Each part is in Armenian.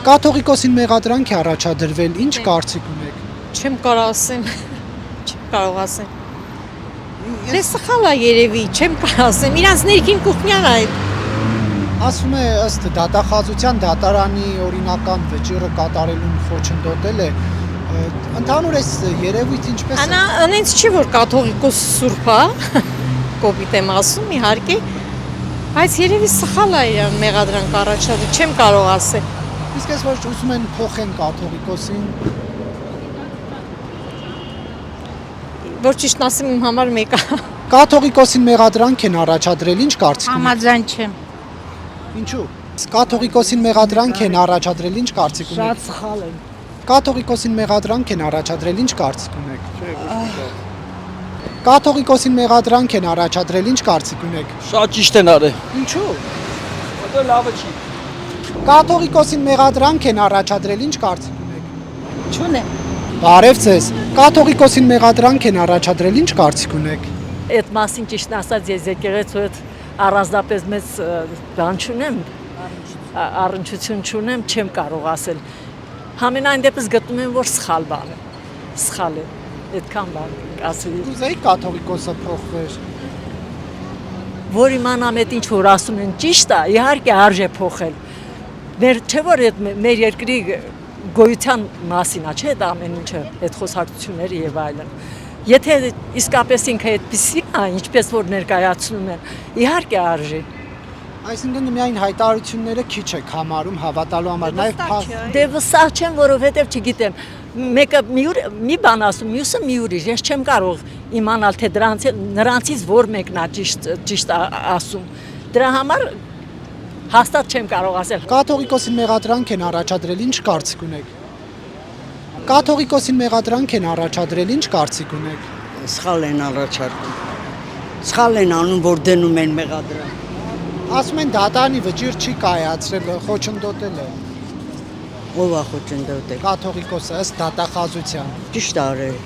Կաթողիկոսին մեղադրանք է առաջադրվել, ինչ կարծիք ունեք։ Չեմ կարող ասեմ, չեմ կարող ասեմ։ Դե սխալ է երևի, չեմ կարող ասեմ, իրանց ներքին կուխնյան է։ Ասում է ըստ դատախազության դատարանի օրինական վճիռը կատարելուն խոչընդոտել է։ Ընդհանուր այս երևույթ ինչպես է։ Անա այնց չի որ կաթողիկոս սուրբ է, կոպիտ եմ ասում իհարկե, բայց երևի սխալ է իրան մեղադրանք առաջադրել, չեմ կարող ասել։ Իսկ ես որ ուզում են փոխեն կաթողիկոսին, Որ ճիշտ ասեմ իմ համար մեկ է։ կաթողիկոսին մեղադրանք են առաջադրել, ինչ կարծիք ունեք։ Համաձայն չեմ։ Ինչու։ Կաթողիկոսին մեղադրանք են առաջադրել, ինչ կարծիք ունեք։ Շատ սխալ է։ Կաթողիկոսին մեղադրանք են առաջադրել, ինչ կարծիք ունեք։ Կաթողիկոսին մեղադրանք են առաջադրել, ինչ կարծիք ունեք։ Շատ ճիշտ են արել։ Ինչու։ Դա լավը չի։ Կաթողիկոսին մեղադրանք են առաջադրել, ինչ կարծիք ունեք։ Չունեմ։ Բարև ձեզ։ Կաթողիկոսին մեղադրանք են առաջադրել, ինչ կարծիք ունեք։ Այդ մասին ճիշտ ասած ես եկեղեցու հետ առանձնապես մեծ բան չունեմ, առնչություն չունեմ, չեմ կարող ասել։ Համենայն դեպս գտնում եմ, որ սխալ բան է։ Սխալ է։ Այդքան բան ասել։ Ուզեի կաթողիկոսը փոխվեր։ Որ իմանամ այդ ինչ որ ասում են ճիշտ է, իհարկե արժե փոխել։ Չէ՞ որ այդ մեր երկրի գոյության մասին է, չէ՞ դա ամեն ինչը, այդ խոսակցությունները եւ այլն։ Եթե իսկապես ինքը այդպեսի է, ինչպես որ ներկայացնում են, իհարկե արժի։ Այսինքն միայն հայտարարությունները քիչ եք համարում հավատալու համար, նաև Դե վստահ չեմ, որովհետև չգիտեմ, մեկը մի բան ասում, մյուսը մի ուրիշ, ես չեմ կարող իմանալ, թե նրանցից որ մեկն է ճիշտ ասում։ Դրա համար հաստատ չեմ կարող ասել։ Կաթողիկոսին մեղադրանք են առաջադրել, ինչ կարծիք ունեք։ Կաթողիկոսին մեղադրանք են առաջադրել, ինչ կարծիք ունեք։ Սխալ են առաջարկում։ Սխալ են անում, որ դնում են մեղադրանք։ Ասում են դատարանի վճիռ չի կայացրել, խոչընդոտել է։ Ով է խոչընդոտել։ Կաթողիկոսը ըստ դատախազության։ Ճիշտ արել։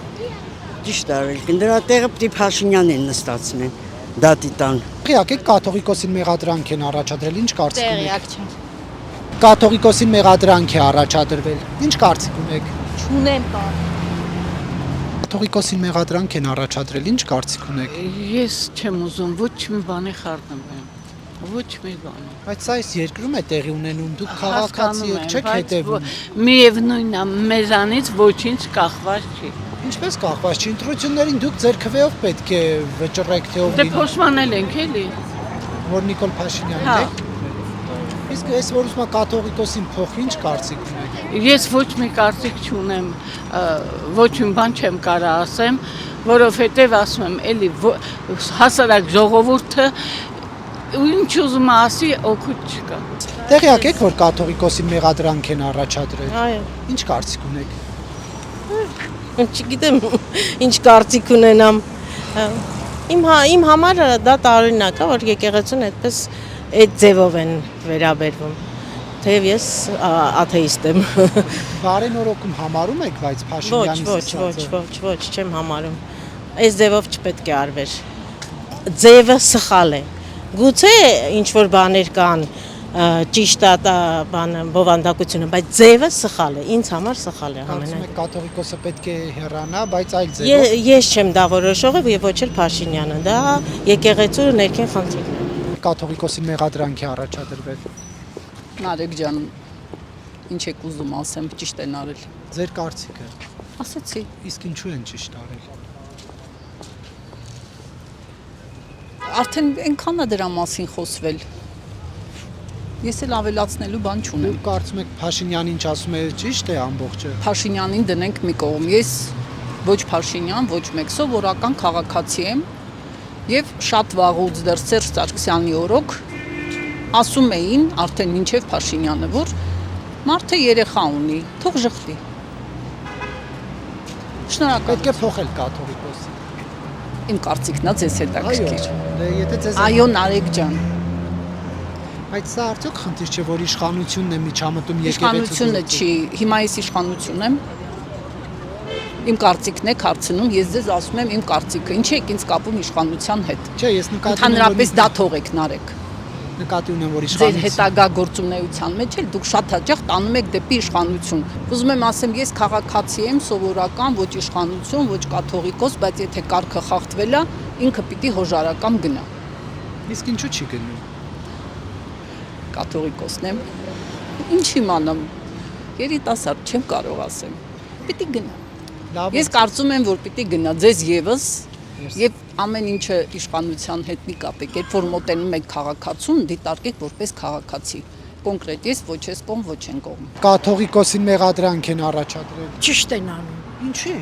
Ճիշտ արել։ Դրա տեղը պիտի Փաշինյանին նստացնեն։ Դատի տան։ Տեղյակ եք կաթողիկոսին մեղադրանք են առաջադրել, ինչ կարծիք ունեք։ Տեղյակ չեմ։ Կաթողիկոսին մեղադրանք է առաջադրվել, ինչ կարծիք ունեք։ Չունեմ բան։ Կաթողիկոսին մեղադրանք են առաջադրել, ինչ կարծիք ունեք։ Ես չեմ ուզում ոչ մի բանի խառնվել, ոչ մի բան։ Բայց սա այս երկրում է տեղի ունենում, դուք քաղաքացի եք, չեք հետևում։ Միևնույնն է, մեզանից ոչինչ կախված չի։ Ինչպես կախված չի, ընտրություններին դուք ձեր քվեով պետք է վճռեք, թե ով Դե լինի, փոշմանել ենք էլի։ որ Նիկոլ Փաշինյանն Հա։ է։ Իսկ այս որ ուզում է կաթողիկոսին փոխի, ինչ կարծիք ունեք։ Ես ոչ մի կարծիք չունեմ, ոչ մի բան չեմ կարող ասեմ, որովհետև ասում եմ, էլի հասարակ ժողովուրդը ինչ ուզում ասի, օգուտ չկա։ Տեղյակ եք, որ կաթողիկոսին մեղադրանք են առաջադրել։ Այո։ Ինչ կարծիք ունեք։ Չգիտեմ ինչ կարծիք ունենամ։ Իմ համար դա տարօրինակ է, որ եկեղեցուն այդպես այդ ձևով են վերաբերվում։ Թեև ես աթեիստ եմ։ Բարենորոգում համարում եք, բայց Փաշինյանի Ոչ, չեմ համարում։ Այս ձևով չպետք է արվեր։ Ձևը սխալ է։ Գուցե ինչ որ բաներ կան, ճիշտ է բանը բովանդակությունը, բայց ձևը սխալ է, ինձ համար սխալ է Կարծում եք կաթողիկոսը պետք է հեռանա, բայց այլ ձևով։ Ես չեմ դա որոշողը եւ ոչ էլ Փաշինյանը, դա եկեղեցու ներքին խնդիրն է։ Կաթողիկոսին մեղադրանք է առաջադրվել։ Նարեկ ջան, ինչ եք ուզում ասեմ, ճիշտ են արել։ Ձեր կարծիքը։ Ասեցի։ Իսկ ինչու են ճիշտ արել։ Արդեն այնքան է դրա մասին խոսվել։ Ես էլ ավելացնելու բան չունեմ։ Դուք կարծում եք Փաշինյանին ինչ ասում է ճիշտ է ամբողջը։ Փաշինյանին դնենք մի կողմ։ Ես ոչ Փաշինյան, ոչ մեկ սովորական քաղաքացի եմ եւ շատ վաղուց դեռ Սերժ Սարգսյանի օրոք ասում էին արդեն մինչեւ Փաշինյանը, որ մարդը երեխա ունի, թող ժխտի։ Շնորհակալ։ Պետք է փոխել կաթողիկոսը։ Իմ կարծիքն է ձեզ հետաքրքիր։ Դե եթե ձեզ Այո, Նարեկ ջան։ Բայց սա արդյոք խնդիր չէ, որ իշխանությունն է միջամտում Իշխանությունը չի, հիմա ես իշխանություն եմ։ Իմ կարծիքն եք հարցնում, ես ձեզ ասում եմ իմ կարծիքը, ինչ եք ինձ կապում իշխանության հետ։ Չէ, ես նկատում եմ, Ընդհանրապես դա թողեք, Նարեկ։ Նկատի ունեմ, որ Ձեր իշխանություն հետագա գործունեության մեջ էլ դուք շատ հաճախ տանում եք դեպի իշխանություն։ Ուզում եմ ասեմ, ես քաղաքացի եմ, սովորական, ոչ իշխանություն, ոչ կաթողիկոս, բայց եթե կարգը խախտվել է, ինքը պիտի հոժարակամ գնա։ իսկ ինչու չի գնում։ Կաթողիկոսն եմ։ Ինչ իմանամ։ Երիտասարդ չեմ կարող ասեմ։ Պիտի գնա։ Լավ, Ես կարծում եմ, որ պիտի գնա ձեզ եւս եւ ամեն ինչը իշխանության հետ մի կապեք։ Երբ որ մոտենում եք քաղաքացուն, դիտարկեք որպես քաղաքացի։ Կոնկրետ ես ոչ ես կողմ, ոչ են կողմ։ կաթողիկոսին մեղադրանք են առաջադրել։ Ճիշտ են անում, Ինչի։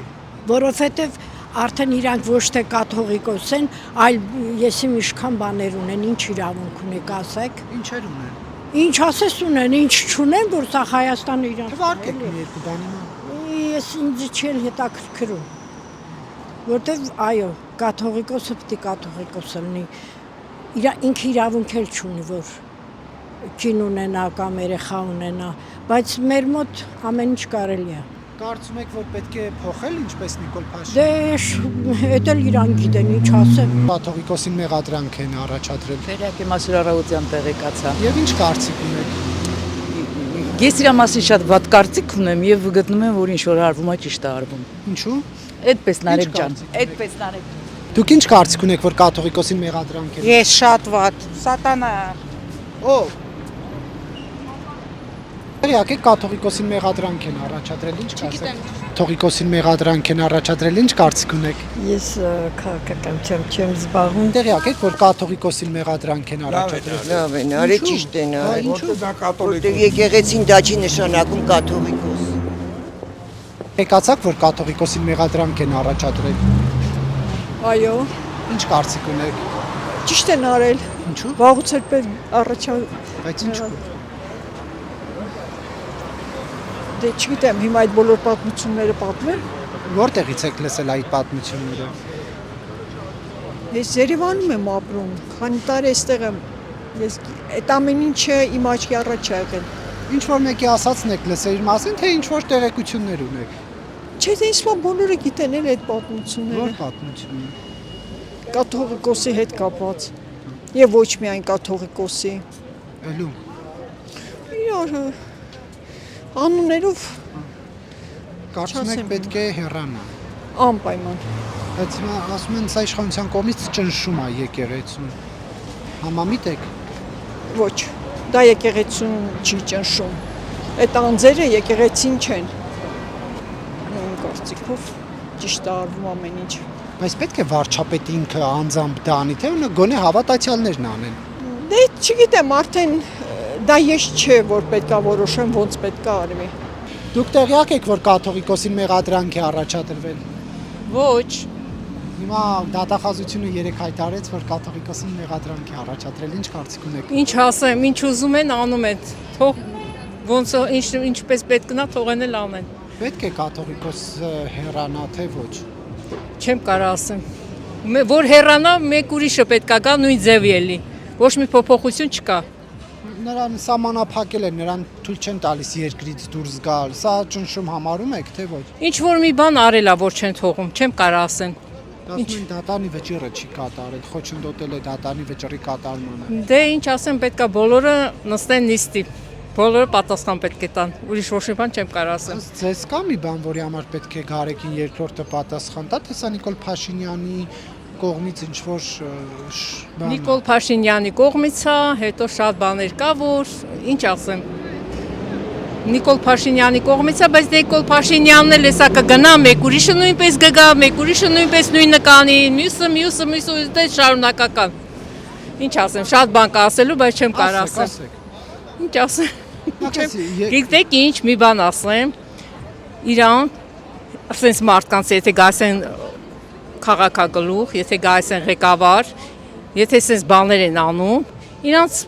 որովհետև արդեն իրանք ոչ թե կաթողիկոս են, այլ եսիմ իշքան բաներ ունեն, ինչ իրավունք ունեք ասեք։ Ինչեր ունեն։ Ինչ ասես ունեն, ինչ չունեն, որ սա Հայաստանը իրանք։ Թվարկեք մի երկու բան իմանալ։ Ես ինձ չել հետաքրքրում։ Որտեվ այո, կաթողիկոսը պիտի կաթողիկոս լինի։ Ինքը իրավունք էլ չունի, որ կին ունենա կամ երեխա ունենա, բայց մեր մոտ ամեն ինչ կարելի է։ Կարծում եք, որ պետք է փոխել ինչպես Նիկոլ Դե Փաշինյանը։ էդ էլ իրանք գիտեն, ինչ ասեմ։ Կաթողիկոսին մեղադրանք են առաջադրել։ Վերակի Մասուր Արարողյան տեղեկացա։ Եվ ինչ կարծիք ունեք։ Ես իր մասին շատ վատ կարծիք ունեմ եւ գտնում եմ, որ ինչ որ արվում է ճիշտ է արվում։ Ինչու։ Այդպես Նարեկ ջան, կարծիք ունեք։ այդպես Նարեկ։ Դուք ինչ կարծիք ունեք, որ կաթողիկոսին մեղադրանք են։ Ես շատ վատ, սատանա։ Ո՞վ։ Տեղյակ եք կաթողիկոսին մեղադրանք են առաջադրել, ինչ կարծիք։ Կաթողիկոսին մեղադրանք են առաջադրել, ինչ կարծիք ունեք։ Ես քաղաքականությամբ չեմ զբաղվում։ Տեղյակ եք, որ կաթողիկոսին մեղադրանք են առաջադրել։ Լավ է, արե ճիշտ է նա։ Ինչու։ Որտեղ եկեղեցին դա չի նշանակում կաթողիկոս։ Եկացաք, որ կաթողիկոսին մեղադրանք են առաջադրել։ Այո, Ինչ կարծիք ունեք։ ճիշտ են արել։ Ինչու։ Վաղուց էլ առաջա Բայց ինչու։ դե չգիտեմ, հիմա այդ բոլոր պատմությունները պատմեմ։ Որտեղից եք լսել այդ պատմությունները։ Ես Երևանում եմ ապրում, քանի տարի այստեղ եմ։ Ես այդ ամեն ինչը իմ աչքի առաջ ա եղել։ Ինչ որ մեկի ասածն եք լսել իր մասին, թե ինչ որ տեղեկություններ ունեք։ Չէ, դե ինձ բոլորը գիտեն էլ այդ պատմությունները։ Որ պատմություն։ Կաթողիկոսի հետ կապված։ Եվ ոչ միայն կաթողիկոսի։ Էլու։ Իրար անուններով Կարծում եք Չասեմ։ պետք է հեռանա։ անպայման։ Բայց հիմա ասում են, սա իշխանության կողմից ճնշում է եկեղեցուն։ Համամիտ եք։ Ոչ, դա եկեղեցուն չի ճնշում։ Այդ անձերը եկեղեցին չեն։ Իմ կարծիքով ճիշտ է արվում ամեն ինչ։ Բայց պետք է վարչապետը ինքը անձամբ դա անի, թե գոնե հավատացյալներն անեն։ Դե չգիտեմ, արդեն դա ես չէ, որ պետքա որոշեմ ոնց պետքա արվի։ Դուք տեղյակ եք, որ կաթողիկոսին մեղադրանք է առաջադրվել։ Ոչ, Հիմա դատախազությունը 3 հայտարարեց, որ կաթողիկոսին մեղադրանք է առաջադրել։ Ինչ կարծիք ունեք։ Ինչ ասեմ, ինչ ուզում են անում են։ Թող ոնց ինչպես պետք գնա, թողեն էլ անեն։ Պետք է կաթողիկոս հեռանա, թե ոչ։ Չեմ կարող ասեմ։ Որ հեռանա, մեկ ուրիշը պետքա գա նույն ձևի էլի։ Ոչ մի փոփոխություն չկա։ Նրան սահմանափակել են, նրան թույլ չեն տալիս երկրից դուրս գալ։ Սա ճնշում համարում եք, թե ոչ։ Ինչ որ մի բան արել է, որ չեն թողում, չեմ կարող ասեմ։ Ասում են դատանի վճիռը չի կատարել, խոչընդոտել է դատանի վճռի կատարմանը։ Դե ինչ ասեմ, պետքա բոլորը նստեն նիստի։ Բոլորը պատասխան պետք է տան։ Ուրիշ ոչ մի բան չեմ կարող ասեմ։ Ըստ ձեզ կա մի բան, որի համար պետք է Գարեգին երկրորդը պատասխան տա, թե սա Նիկոլ Փաշինյանի կողմից ինչ որ բան։ Նիկոլ Փաշինյանի կողմից է, հետո շատ բաներ կա, որ ինչ ասեմ։ Նիկոլ Փաշինյանի կողմից է, բայց Նիկոլ Փաշինյանն էլ հեսա կգնա, մեկ ուրիշը նույնպես կգա, մեկ ուրիշը նույնպես նույնը կանի, մյուսը դե շարունակական։ Ինչ ասեմ, շատ բան կա ասելու, բայց չեմ կարող ասեմ։ Ինչ ասեմ։ Գիտեք ինչ, մի բան ասեմ։ Իրան, ասենց մարդկանց, եթե գասեն քաղաքագլուխ, եթե գասեն ղեկավար, եթե ասենց բաներ են անում, իրանց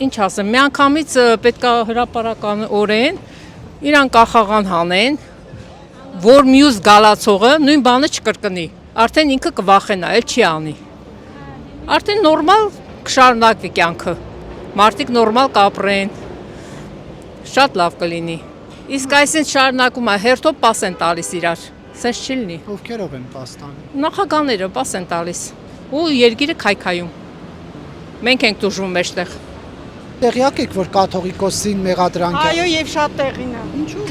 ինչ ասեմ, մի անգամից պետքա հրապարական օրեն իրան կախաղան հանեն, որ մյուս գալացողը նույն բանը չկրկնի։ Արդեն ինքը կվախենա, էլ չի անի։ Արդեն նորմալ կշարունակվի կյանքը։ Մարդիկ նորմալ կապրեն։ Շատ լավ կլինի։ Իսկ այսինքն շարունակում է հերթով պաս են տալիս իրար։ Սենց չի լինի։ Ովքերով են պաստանում։ Նախագահները պաս են տալիս։ Ու երկիրը քայքայում։ Մենք ենք դժվում մեջտեղ։ Տեղյակ եք, որ կաթողիկոսին մեղադրանք է։ Այո, եւ շատ տեղին է։ Ինչու՞։